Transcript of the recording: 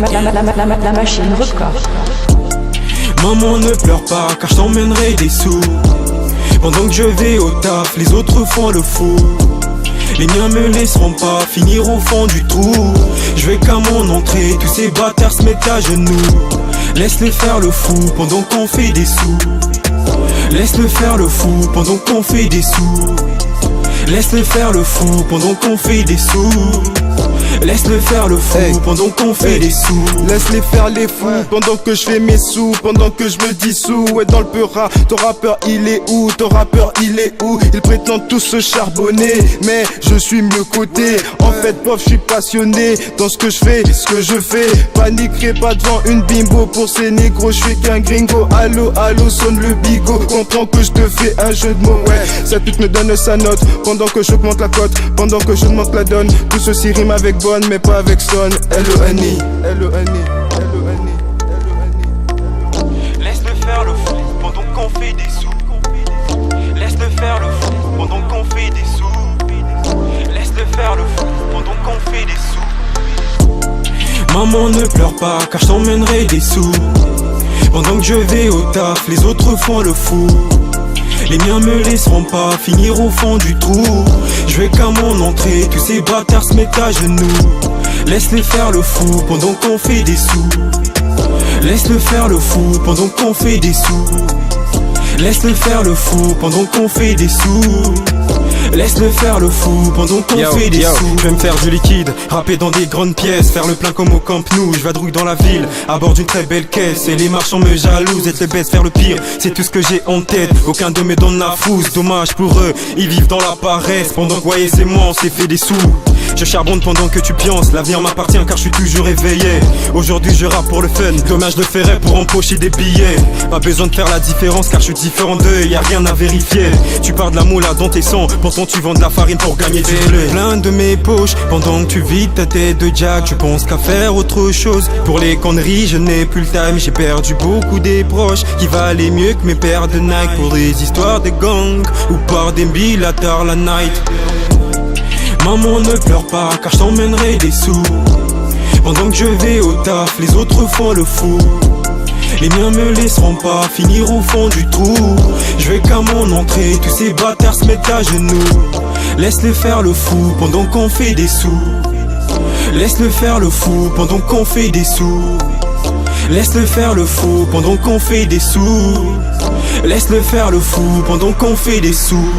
La machine record. Maman ne pleure pas car je t'emmènerai des sous. Pendant que je vais au taf, les autres font le fou. Les miens me laisseront pas finir au fond du trou. Je vais qu'à mon entrée, tous ces bâtards se mettent à genoux. Laisse-les faire le fou pendant qu'on fait des sous. Laisse-le faire le fou pendant qu'on fait des sous. Laisse-le faire le fou pendant qu'on fait des sous. Laisse-le faire le fou pendant qu'on fait des sous. Laisse-les faire les fous pendant que je fais mes sous. Pendant que je me dissous. Ouais, dans le peura, ton rappeur il est où? Ton rappeur il est où? Ils prétendent tous se charbonner, mais je suis mieux coté. En fait, pof, je suis passionné dans ce que je fais, ce que je fais. Paniquerai pas devant une bimbo. Pour ces négros, je suis qu'un gringo. Allo, allo, sonne le bigot. Comprends que je te fais un jeu de mots. Ouais, cette pute me donne sa note pendant que j'augmente la cote, pendant que je monte la donne. Tout ceci rime avec bonne, mais pas avec son. L-O-N-I, L-O-N-I, L-O-N-I. Laisse-le faire le fou pendant qu'on fait des sous. Laisse-le faire le fou pendant qu'on fait des sous. Laisse-le faire le fou pendant qu'on fait des sous. Maman ne pleure pas car je t'emmènerai des sous. Pendant que je vais au taf, les autres font le fou. Les miens me laisseront pas finir au fond du trou. Je vais qu'à mon entrée, tous ces bâtards se mettent à genoux. Laisse-les faire le fou pendant qu'on fait des sous. Laisse-le faire le fou pendant qu'on fait des sous. Laisse-le faire le fou pendant qu'on fait des sous. Laisse-le faire le fou pendant qu'on fait des sous. Je vais me faire du liquide, rapper dans des grandes pièces, faire le plein comme au Camp Nou. Je vadrouille dans la ville, à bord d'une très belle caisse. Et les marchands me jalousent, être les baisses, faire le pire, c'est tout ce que j'ai en tête. Aucun de mes dons n'a fousse, dommage pour eux, ils vivent dans la paresse. Pendant que voyez c'est moi, on s'est fait des sous. Je charbonne pendant que tu pionces, l'avenir m'appartient car je suis toujours éveillé. Aujourd'hui je rappe pour le fun, dommage je le ferais pour empocher des billets. Pas besoin de faire la différence car je suis différent d'eux, y'a rien à vérifier. Tu pars de la moula dans tes sangs, pourtant tu vends de la farine pour gagner du blé. Plein de mes poches, pendant que tu vides ta tête de jack, tu penses qu'à faire autre chose. Pour les conneries je n'ai plus le time, j'ai perdu beaucoup des proches qui valaient mieux que mes paires de Nike. Pour des histoires de gang ou par des billes à tard la night. Maman ne pleure pas car je t'emmènerai des sous. Pendant que je vais au taf, les autres font le fou. Les miens me laisseront pas finir au fond du trou. Je vais qu'à mon entrée, tous ces bâtards se mettent à genoux. Laisse-le faire le fou pendant qu'on fait des sous. Laisse-le faire le fou pendant qu'on fait des sous. Laisse-le faire le fou pendant qu'on fait des sous. Laisse-le faire le fou pendant qu'on fait des sous.